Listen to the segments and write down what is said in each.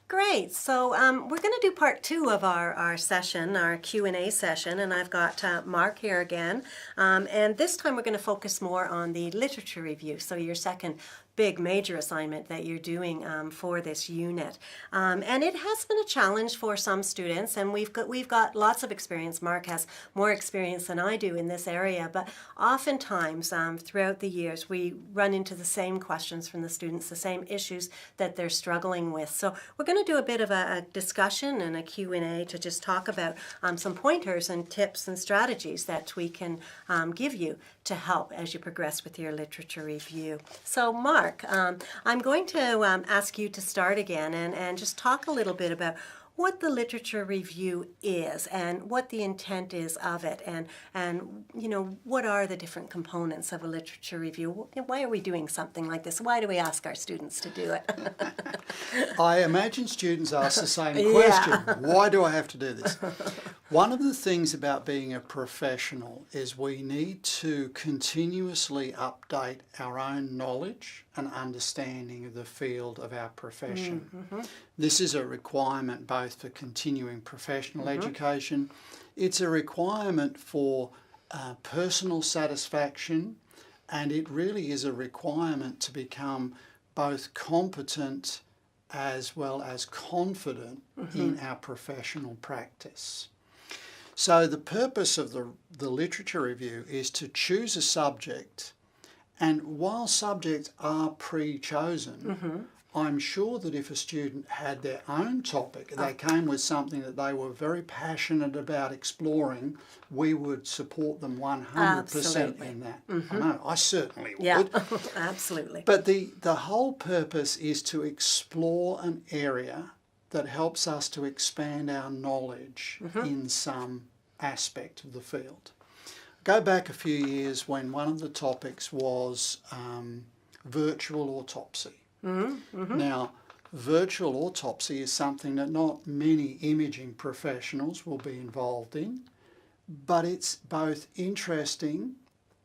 Great. So we're going to do part two of our session, our Q&A session, and I've got Mark here again. And this time we're going to focus more on the literature review, so your second big major assignment that you're doing for this unit. And it has been a challenge for some students, and we've got lots of experience. Mark has more experience than I do in this area, but oftentimes throughout the years we run into the same questions from the students, the same issues that they're struggling with. So we're going to do a bit of a discussion and a Q&A to just talk about some pointers and tips and strategies that we can give you to help as you progress with your literature review. So Mark, I'm going to ask you to start again and just talk a little bit about what the literature review is and what the intent is of it, and you know, what are the different components of a literature review? Why are we doing something like this? Why do we ask our students to do it? I imagine students ask the same question. Why do I have to do this? One of the things about being a professional is we need to continuously update our own knowledge and understanding of the field of our profession. This is a requirement both for continuing professional education. It's a requirement for personal satisfaction, and it really is a requirement to become both competent as well as confident in our professional practice. So the purpose of the literature review is to choose a subject, and while subjects are pre-chosen, I'm sure that if a student had their own topic, they came with something that they were very passionate about exploring, we would support them 100% in that. I know, I certainly would. Yeah, absolutely. But the whole purpose is to explore an area that helps us to expand our knowledge in some aspect of the field. Go back a few years when one of the topics was virtual autopsy. Now, virtual autopsy is something that not many imaging professionals will be involved in, but it's both interesting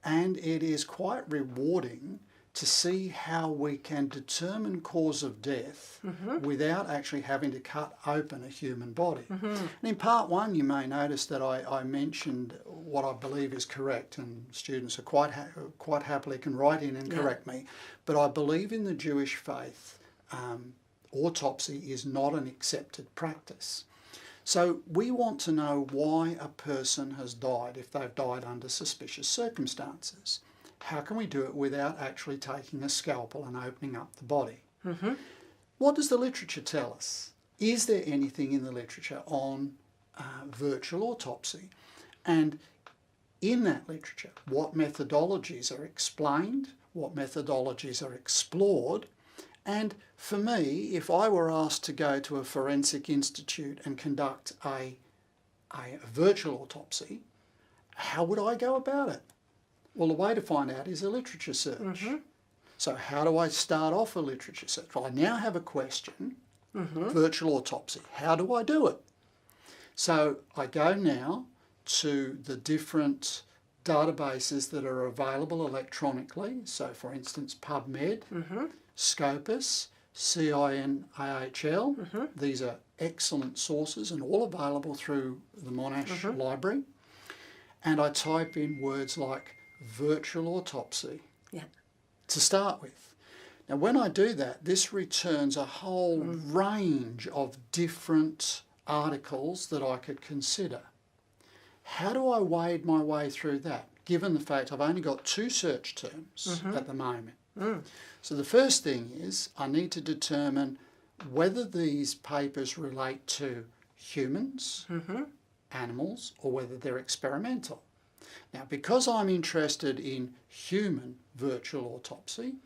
and it is quite rewarding to see how we can determine cause of death without actually having to cut open a human body. And in part one, you may notice that I mentioned what I believe is correct, and students are quite happily can write in and correct me, but I believe in the Jewish faith, autopsy is not an accepted practice. So we want to know why a person has died if they've died under suspicious circumstances. How can we do it without actually taking a scalpel and opening up the body? What does the literature tell us? Is there anything in the literature on virtual autopsy? And in that literature, what methodologies are explained, what methodologies are explored? And for me, if I were asked to go to a forensic institute and conduct a virtual autopsy, how would I go about it? Well, the way to find out is a literature search. So how do I start off a literature search? Well, I now have a question, virtual autopsy. How do I do it? So I go now to the different databases that are available electronically. So for instance, PubMed, Scopus, CINAHL. These are excellent sources and all available through the Monash Library. And I type in words like virtual autopsy to start with. Now when I do that, this returns a whole range of different articles that I could consider. How do I wade my way through that, given the fact I've only got 2 search terms at the moment? So the first thing is I need to determine whether these papers relate to humans, animals, or whether they're experimental. Now, because I'm interested in human virtual autopsy,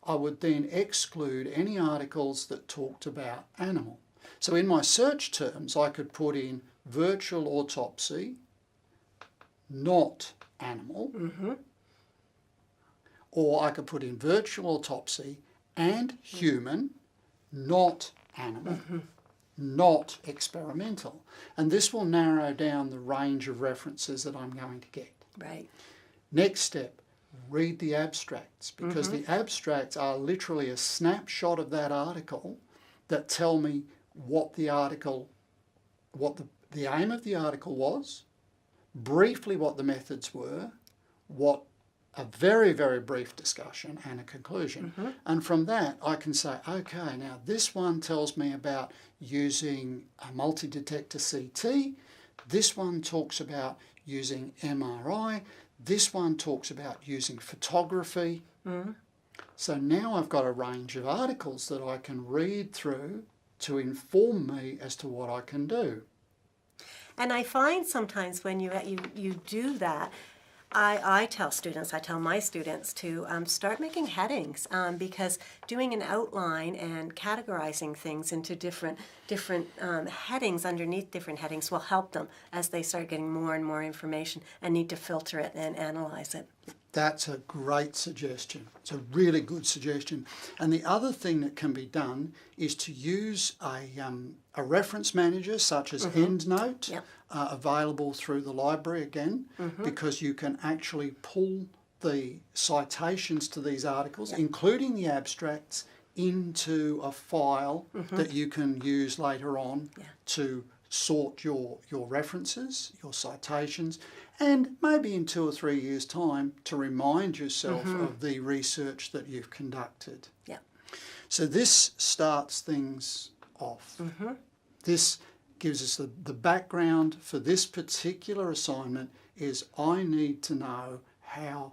I would then exclude any articles that talked about animal. So in my search terms, I could put in virtual autopsy, not animal, or I could put in virtual autopsy and human, not animal, not experimental. And this will narrow down the range of references that I'm going to get. Right. Next step, read the abstracts, because the abstracts are literally a snapshot of that article that tell me what the article, what the aim of the article was, briefly what the methods were, what a very, very brief discussion and a conclusion. And from that, I can say, okay, now this one tells me about using a multi-detector CT. This one talks about using MRI. This one talks about using photography. So now I've got a range of articles that I can read through to inform me as to what I can do. And I find sometimes when you do that, I tell my students to start making headings because doing an outline and categorizing things into different headings underneath different headings will help them as they start getting more and more information and need to filter it and analyze it. That's a great suggestion. It's a really good suggestion. And the other thing that can be done is to use a reference manager such as EndNote, Yep. Available through the library again, because you can actually pull the citations to these articles, including the abstracts, into a file that you can use later on to sort your references, your citations, and maybe in 2 or 3 years' time to remind yourself of the research that you've conducted. Yeah. So this starts things off. This gives us the background for this particular assignment is I need to know how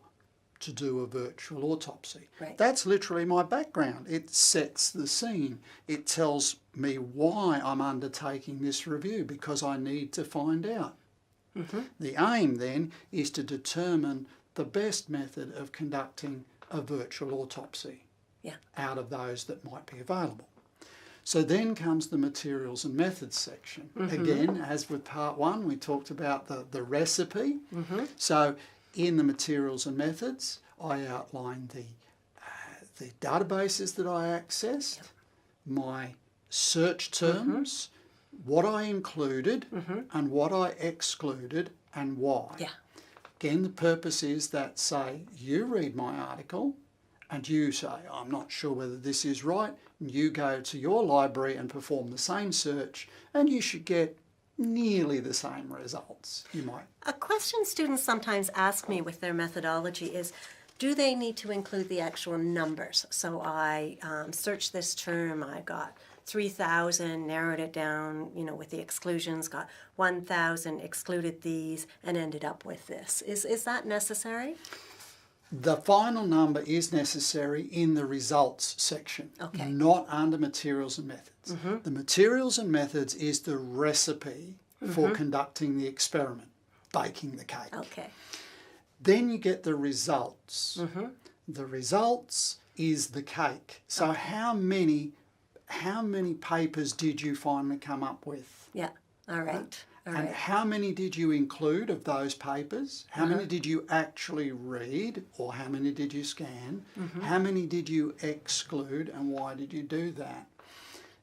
to do a virtual autopsy. Right. That's literally my background. It sets the scene. It tells me why I'm undertaking this review, because I need to find out. The aim then is to determine the best method of conducting a virtual autopsy out of those that might be available. So then comes the materials and methods section. Again, as with part 1, we talked about the recipe. So in the materials and methods, I outlined the databases that I accessed, my search terms, what I included and what I excluded and why. Yeah. Again, the purpose is that, say, you read my article and you say, I'm not sure whether this is right, and you go to your library and perform the same search, and you should get nearly the same results. You might. A question students sometimes ask me with their methodology is, do they need to include the actual numbers? So I searched this term, I got 3,000, narrowed it down, with the exclusions, got 1,000, excluded these, and ended up with this. Is that necessary? The final number is necessary in the results section, not under materials and methods. The materials and methods is the recipe for conducting the experiment, baking the cake. Okay. Then you get the results. The results is the cake. So how many papers did you finally come up with? Yeah, all right. And how many did you include of those papers? How many did you actually read, or how many did you scan? How many did you exclude, and why did you do that?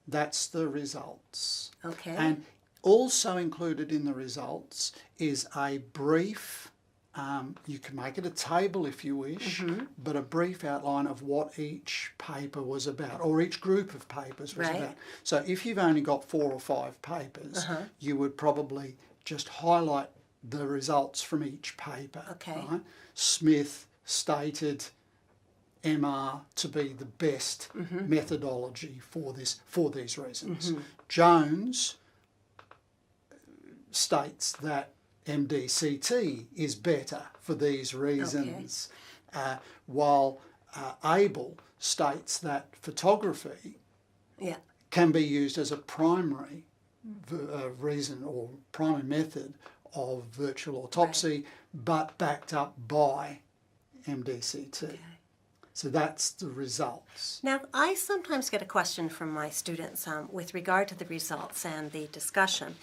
That's the results. Okay. And also included in the results is a brief, you can make it a table if you wish, but a brief outline of what each paper was about, or each group of papers was about. So if you've only got 4 or 5 papers, you would probably just highlight the results from each paper. Right? Smith stated MR to be the best methodology for these reasons. Jones states that MDCT is better for these reasons, while Abel states that photography can be used as a primary reason or primary method of virtual autopsy, but backed up by MDCT. So that's the results. Now, I sometimes get a question from my students with regard to the results and the discussion.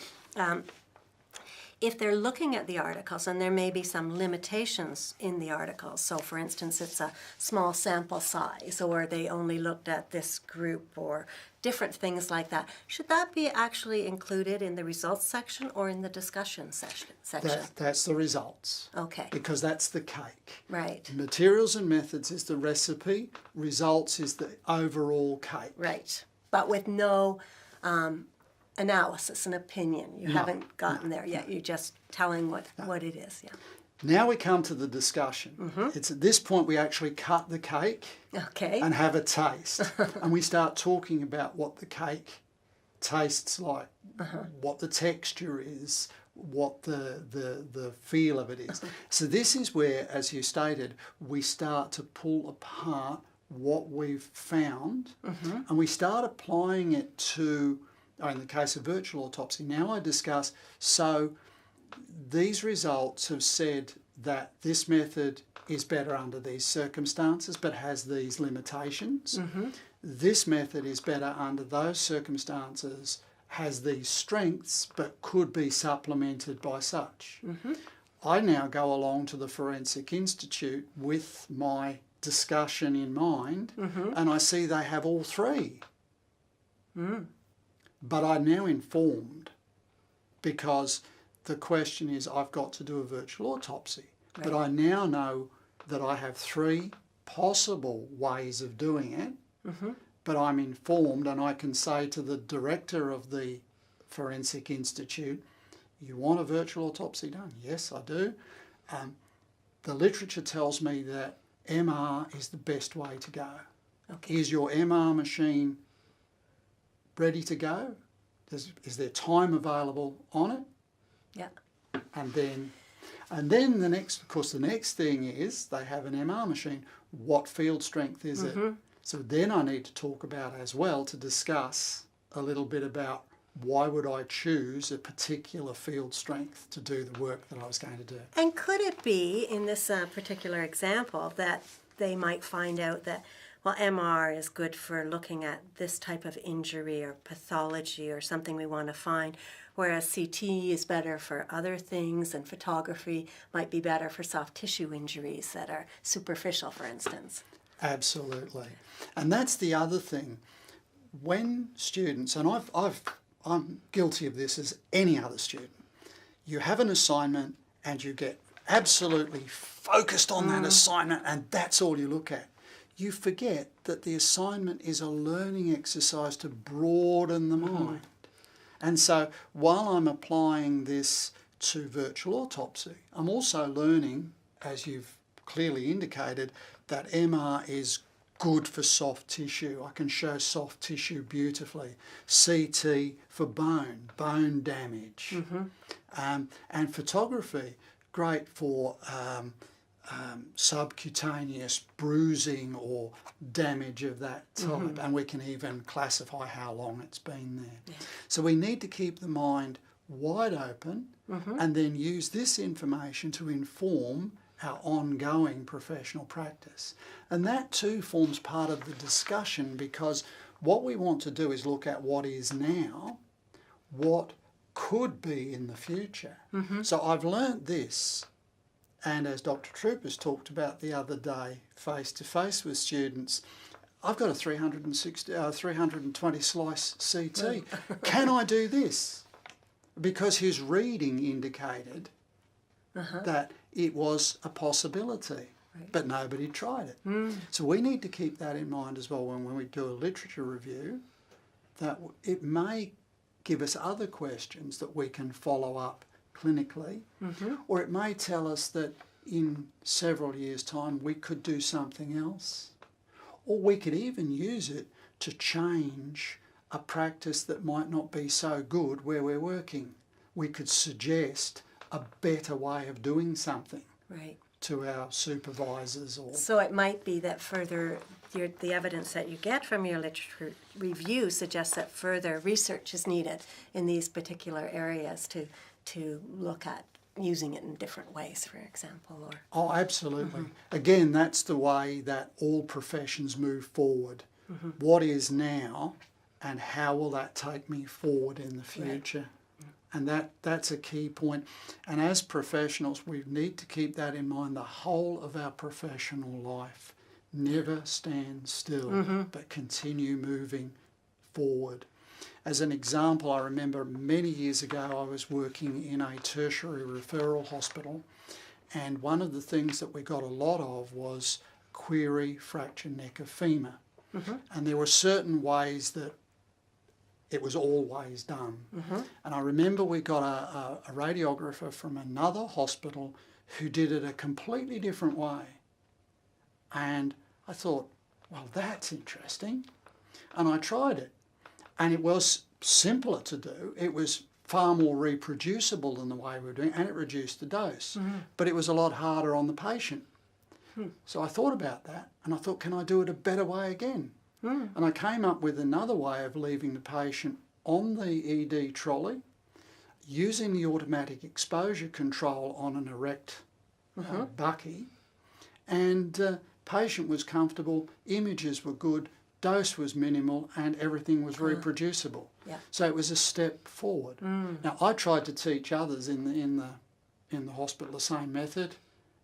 If they're looking at the articles, and there may be some limitations in the articles, so for instance it's a small sample size, or they only looked at this group, or different things like that, should that be actually included in the results section or in the discussion section? That's the results. Okay. Because that's the cake. Right. Materials and methods is the recipe, results is the overall cake. Right. But with no analysis, an opinion. You haven't gotten there yet. You're just telling what it is. Yeah. Now we come to the discussion. It's at this point we actually cut the cake Okay. and have a taste. And we start talking about what the cake tastes like, what the texture is, what the feel of it is. So this is where, as you stated, we start to pull apart what we've found and we start applying it to, in the case of virtual autopsy, now I discuss, so these results have said that this method is better under these circumstances but has these limitations. This method is better under those circumstances, has these strengths but could be supplemented by such. I now go along to the Forensic Institute with my discussion in mind and I see they have all three. But I'm now informed because the question is I've got to do a virtual autopsy. But I now know that I have three possible ways of doing it, but I'm informed and I can say to the director of the Forensic Institute, you want a virtual autopsy done? Yes, I do. The literature tells me that MR is the best way to go. Okay. Is your MR machine ready to go? Is there time available on it? Yeah. And then the next thing is they have an MR machine. What field strength is it? So then I need to talk about as well to discuss a little bit about why would I choose a particular field strength to do the work that I was going to do. And could it be, in this particular example, that they might find out that, well, MR is good for looking at this type of injury or pathology or something we want to find, whereas CT is better for other things and photography might be better for soft tissue injuries that are superficial, for instance? Absolutely. And that's the other thing. When students, and I'm guilty of this as any other student, you have an assignment and you get absolutely focused on that assignment and that's all you look at. You forget that the assignment is a learning exercise to broaden the mind. And so while I'm applying this to virtual autopsy, I'm also learning, as you've clearly indicated, that MR is good for soft tissue. I can show soft tissue beautifully. CT for bone damage. And photography, great for subcutaneous bruising or damage of that type. And we can even classify how long it's been there. Yeah. So we need to keep the mind wide open and then use this information to inform our ongoing professional practice. And that too forms part of the discussion because what we want to do is look at what is now, what could be in the future. So I've learnt this, and as Dr. Troopers talked about the other day, face-to-face with students, I've got a 320 slice CT. Can I do this? Because his reading indicated that it was a possibility, but nobody tried it. So we need to keep that in mind as well when we do a literature review, that it may give us other questions that we can follow up clinically, or it may tell us that in several years' time we could do something else, or we could even use it to change a practice that might not be so good where we're working. We could suggest a better way of doing something to our supervisors. Or So it might be that the evidence that you get from your literature review suggests that further research is needed in these particular areas to look at using it in different ways, for example. Or Oh, absolutely. Again, that's the way that all professions move forward. What is now and how will that take me forward in the future? And that's a key point. And as professionals, we need to keep that in mind the whole of our professional life. Never stand still, but continue moving forward. As an example, I remember many years ago I was working in a tertiary referral hospital, and one of the things that we got a lot of was query fracture neck of femur. And there were certain ways that it was always done. And I remember we got a radiographer from another hospital who did it a completely different way. And I thought, well, that's interesting. And I tried it. And it was simpler to do. It was far more reproducible than the way we were doing it, and it reduced the dose. But it was a lot harder on the patient. So I thought about that, and I thought, can I do it a better way again? And I came up with another way of leaving the patient on the ED trolley, using the automatic exposure control on an erect bucky, and patient was comfortable, images were good, dose was minimal, and everything was reproducible. Yeah. So it was a step forward. Now I tried to teach others in the hospital the same method.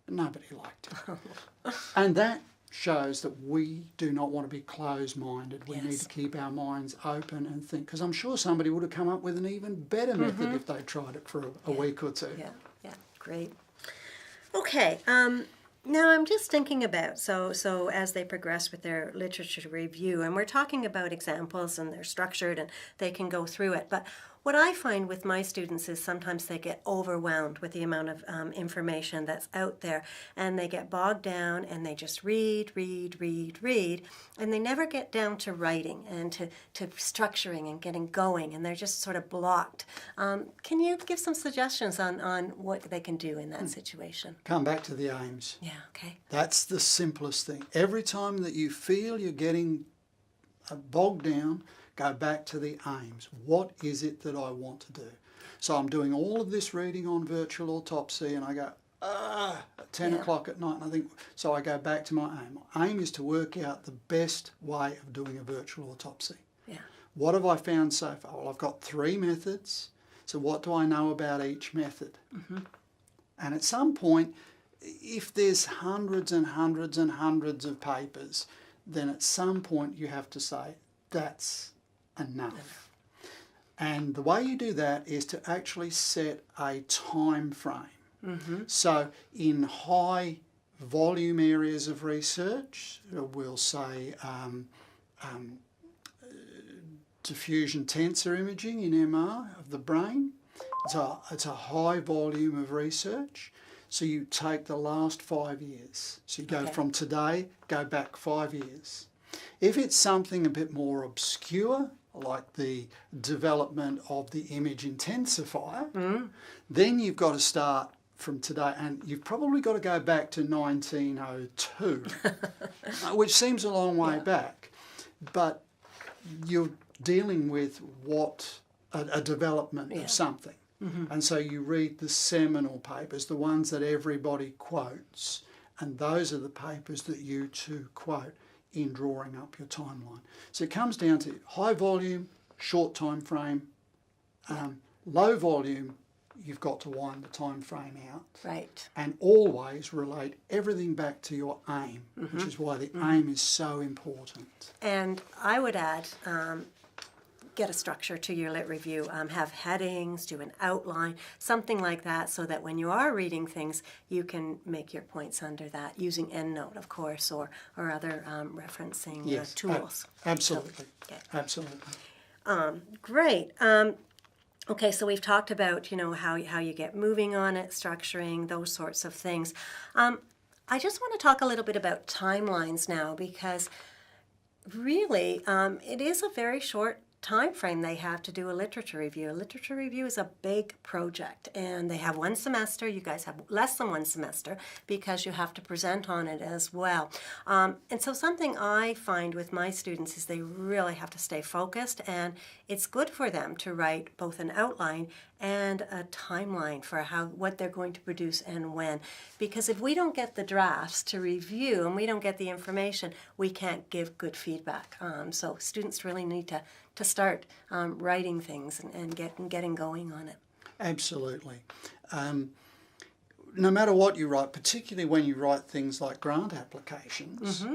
Nobody liked it. And that shows that we do not want to be closed-minded. We need to keep our minds open and think, because I'm sure somebody would have come up with an even better method if they tried it for a week or two. Yeah, great. Okay, now I'm just thinking about, so as they progress with their literature review, and we're talking about examples and they're structured and they can go through it, but what I find with my students is sometimes they get overwhelmed with the amount of information that's out there, and they get bogged down and they just read, and they never get down to writing and to structuring and getting going, and they're just sort of blocked. Can you give some suggestions on what they can do in that situation? Come back to the aims. Yeah, okay. That's the simplest thing. Every time that you feel you're getting bogged down, go back to the aims. What is it that I want to do? So I'm doing all of this reading on virtual autopsy, and I go, at 10 o'clock at night, and I think, so I go back to my aim. My aim is to work out the best way of doing a virtual autopsy. Yeah. What have I found so far? Well, I've got 3 methods. So what do I know about each method? And at some point, if there's hundreds and hundreds and hundreds of papers, then at some point you have to say, that's enough. And the way you do that is to actually set a time frame. So in high volume areas of research, we'll say diffusion tensor imaging in MR of the brain. It's a high volume of research. So you take the last 5 years. So you go from today, go back 5 years. If it's something a bit more obscure, like the development of the image intensifier, then you've got to start from today, and you've probably got to go back to 1902, which seems a long way back, but you're dealing with a development of something. And so you read the seminal papers, the ones that everybody quotes, and those are the papers that you too quote in drawing up your timeline. So it comes down to high volume, short time frame, low volume, you've got to wind the time frame out. Right. And always relate everything back to your aim, which is why the aim is so important. And I would add, get a structure to your lit review. Have headings, do an outline, something like that, so that when you are reading things, you can make your points under that, using EndNote, of course, or other referencing tools. Absolutely. So, Absolutely. Great. Okay, so we've talked about, how you get moving on it, structuring, those sorts of things. I just want to talk a little bit about timelines now, because really it is a very short time frame they have to do a literature review. A literature review is a big project, and they have 1 semester. You guys have less than 1 semester because you have to present on it as well. And so something I find with my students is they really have to stay focused, and it's good for them to write both an outline and a timeline for what they're going to produce and when. Because if we don't get the drafts to review and we don't get the information, we can't give good feedback. So students really need to start writing things and getting going on it. Absolutely. No matter what you write, particularly when you write things like grant applications,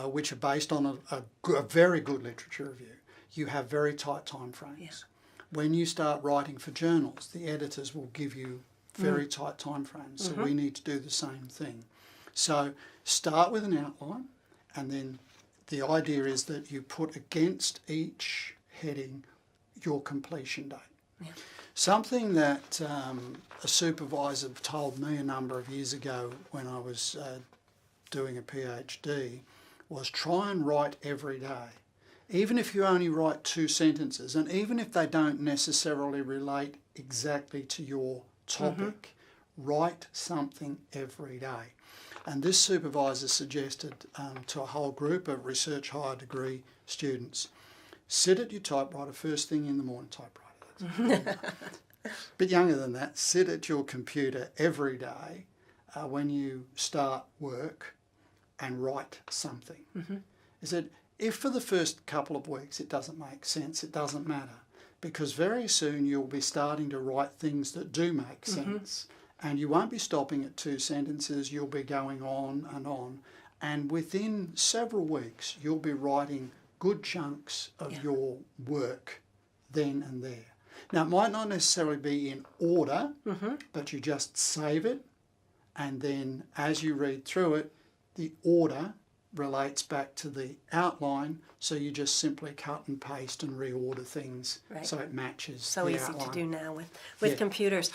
which are based on a very good literature review, you have very tight time frames. Yeah. When you start writing for journals, the editors will give you very tight time frames, so we need to do the same thing. So start with an outline, and then the idea is that you put against each heading your completion date. Yeah. Something that a supervisor told me a number of years ago when I was doing a PhD was try and write every day. Even if you only write 2 sentences, and even if they don't necessarily relate exactly to your topic, write something every day. And this supervisor suggested to a whole group of research higher degree students, sit at your typewriter first thing in the morning, typewriter. A bit younger than that, sit at your computer every day when you start work and write something. He said, if for the first couple of weeks it doesn't make sense, it doesn't matter, because very soon you'll be starting to write things that do make sense, and you won't be stopping at 2 sentences, you'll be going on, and within several weeks you'll be writing good chunks of your work then and there. Now, it might not necessarily be in order, but you just save it, and then as you read through it, the order relates back to the outline, so you just simply cut and paste and reorder things so it matches So the easy outline. to do now with computers.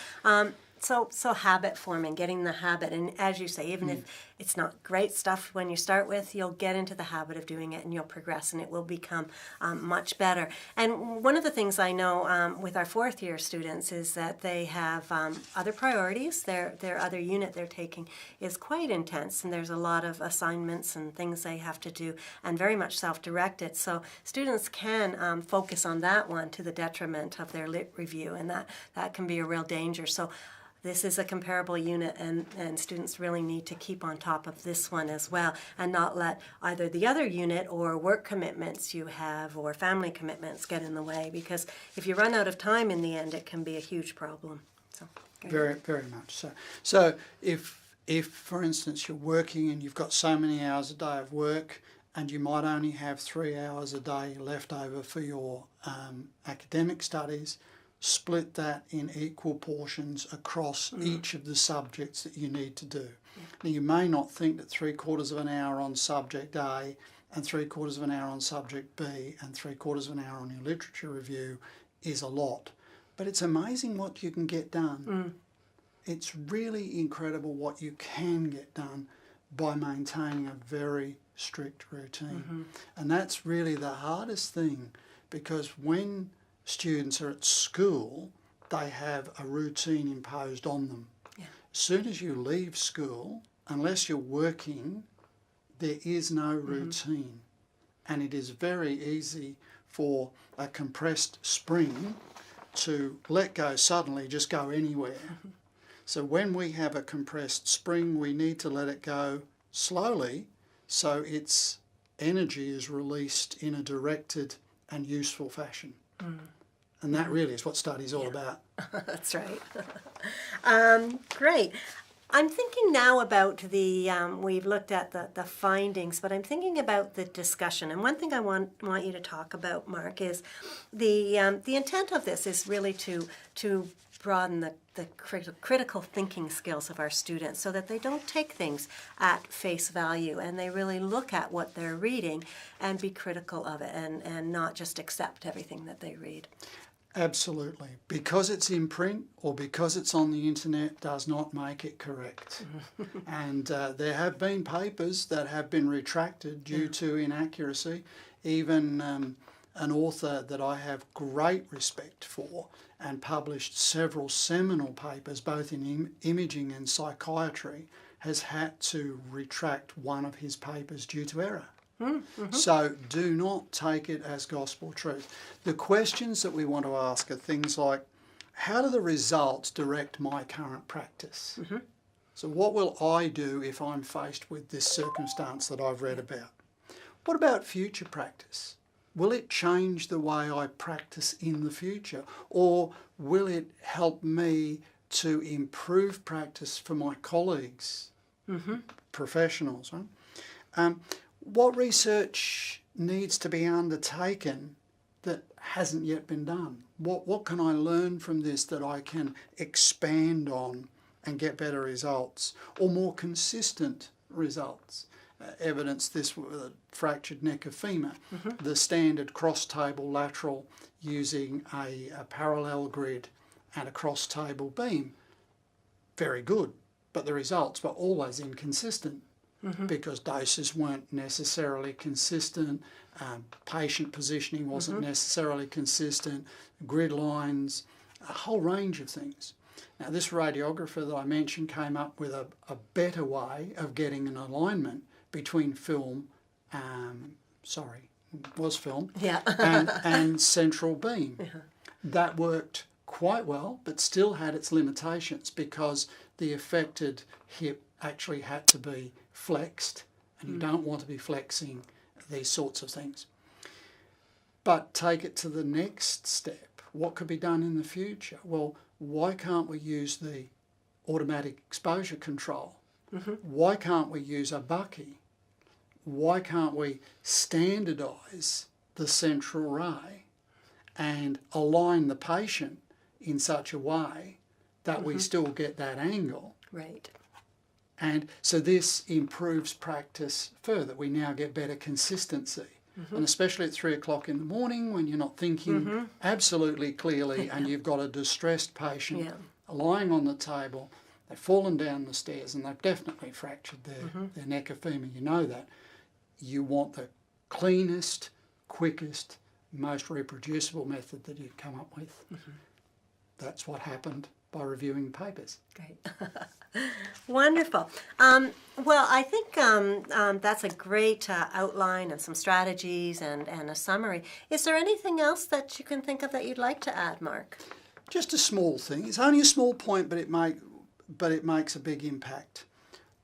So habit forming, getting the habit, and as you say, even if it's not great stuff when you start with, you'll get into the habit of doing it and you'll progress and it will become much better. And one of the things I know with our 4th year students is that they have other priorities. Their other unit they're taking is quite intense, and there's a lot of assignments and things they have to do, and very much self-directed. So students can focus on that one to the detriment of their lit review, and that can be a real danger. So this is a comparable unit, and students really need to keep on top of this one as well, and not let either the other unit or work commitments you have or family commitments get in the way, because if you run out of time in the end, it can be a huge problem. So Very, very much so. So if for instance you're working and you've got so many hours a day of work, and you might only have 3 hours a day left over for your academic studies, split that in equal portions across each of the subjects that you need to do. Now, you may not think that 3/4 of an hour on subject A and 3/4 of an hour on subject B and 3/4 of an hour on your literature review is a lot, but it's amazing what you can get done. It's really incredible what you can get done by maintaining a very strict routine. And that's really the hardest thing, because when students are at school, they have a routine imposed on them. As soon as you leave school, unless you're working, there is no routine. And it is very easy for a compressed spring to let go suddenly, just go anywhere. So when we have a compressed spring, we need to let it go slowly so its energy is released in a directed and useful fashion. And that really is what study's all about. That's right. Great. I'm thinking now about we've looked at the findings, but I'm thinking about the discussion. And one thing I want you to talk about, Mark, is the intent of this is really to broaden the critical thinking skills of our students, so that they don't take things at face value, and they really look at what they're reading and be critical of it, and not just accept everything that they read. Absolutely. Because it's in print or because it's on the internet does not make it correct. And there have been papers that have been retracted due to inaccuracy. Even an author that I have great respect for and published several seminal papers both in imaging and psychiatry has had to retract one of his papers due to error. So do not take it as gospel truth. The questions that we want to ask are things like, how do the results direct my current practice? So what will I do if I'm faced with this circumstance that I've read about? What about future practice? Will it change the way I practice in the future? Or will it help me to improve practice for my colleagues, professionals? Right? What research needs to be undertaken that hasn't yet been done? What can I learn from this that I can expand on and get better results or more consistent results? evidence this with a fractured neck of femur. The standard cross table lateral using a parallel grid and a cross table beam, very good, but the results were always inconsistent because doses weren't necessarily consistent, patient positioning wasn't necessarily consistent, grid lines, a whole range of things. Now this radiographer that I mentioned came up with a better way of getting an alignment between film, Yeah. and central beam. That worked quite well, but still had its limitations because the affected hip actually had to be flexed, and you don't want to be flexing these sorts of things. But take it to the next step. What could be done in the future? Well, why can't we use the automatic exposure control? Why can't we use a bucky? Why can't we standardise the central ray and align the patient in such a way that we still get that angle? Right. And so this improves practice further. We now get better consistency. And especially at 3 o'clock in the morning when you're not thinking absolutely clearly and you've got a distressed patient lying on the table, they've fallen down the stairs and they've definitely fractured their neck of femur. You know that. You want the cleanest, quickest, most reproducible method that you've come up with. That's what happened by reviewing papers. Great. Wonderful. Well, I think that's a great outline and some strategies and a summary. Is there anything else that you can think of that you'd like to add, Mark? Just a small thing. It's only a small point, but it makes a big impact.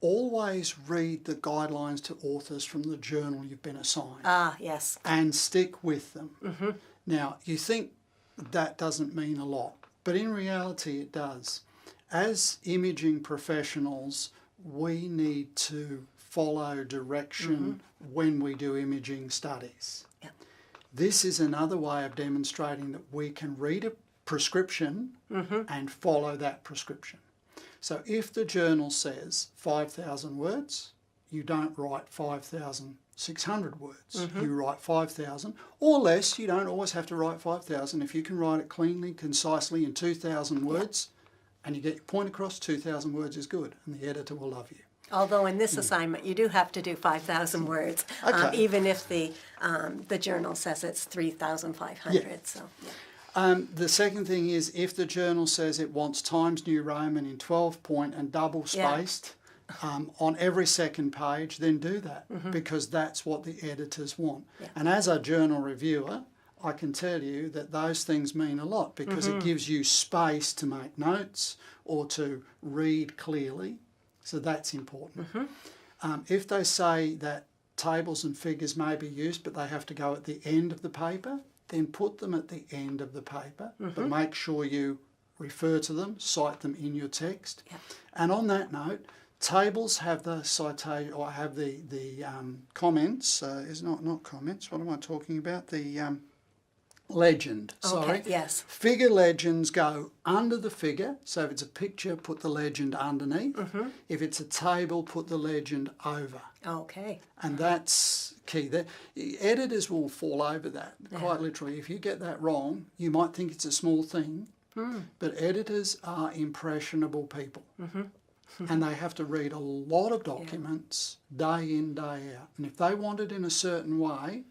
Always read the guidelines to authors from the journal you've been assigned. Ah, yes. And stick with them. Now, you think that doesn't mean a lot, but in reality it does. As imaging professionals, we need to follow direction when we do imaging studies. Yeah. This is another way of demonstrating that we can read a prescription and follow that prescription. So if the journal says 5,000 words, you don't write 5,600 words. You write 5,000 or less. You don't always have to write 5,000. If you can write it cleanly, concisely in 2,000 words and you get your point across, 2,000 words is good and the editor will love you. Although in this assignment you do have to do 5,000 words, even if the journal says it's 3,500. So. Yeah. The second thing is if the journal says it wants Times New Roman in 12 point and double spaced on every second page, then do that because that's what the editors want. Yeah. And as a journal reviewer, I can tell you that those things mean a lot because it gives you space to make notes or to read clearly. So that's important. If they say that tables and figures may be used but they have to go at the end of the paper, then put them at the end of the paper, but make sure you refer to them, cite them in your text. Yep. And on that note, tables have the citation or have the comments. Is not comments. What am I talking about? The legend. Sorry. Okay, yes. Figure legends go under the figure. So if it's a picture, put the legend underneath. If it's a table, put the legend over. Okay. And that's key. The editors will fall over that, quite literally. If you get that wrong, you might think it's a small thing, but editors are impressionable people. And they have to read a lot of documents day in, day out. And if they want it in a certain way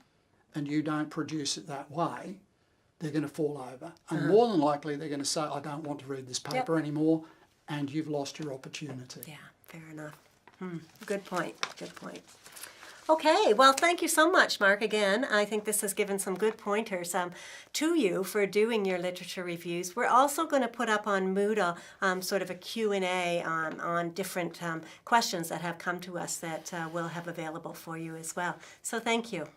and you don't produce it that way, they're going to fall over. And more than likely, they're going to say, I don't want to read this paper anymore, and you've lost your opportunity. Yeah, fair enough. Good point. Good point. Okay, well, thank you so much, Mark, again. I think this has given some good pointers to you for doing your literature reviews. We're also going to put up on Moodle sort of a Q&A on different questions that have come to us that we'll have available for you as well. So thank you.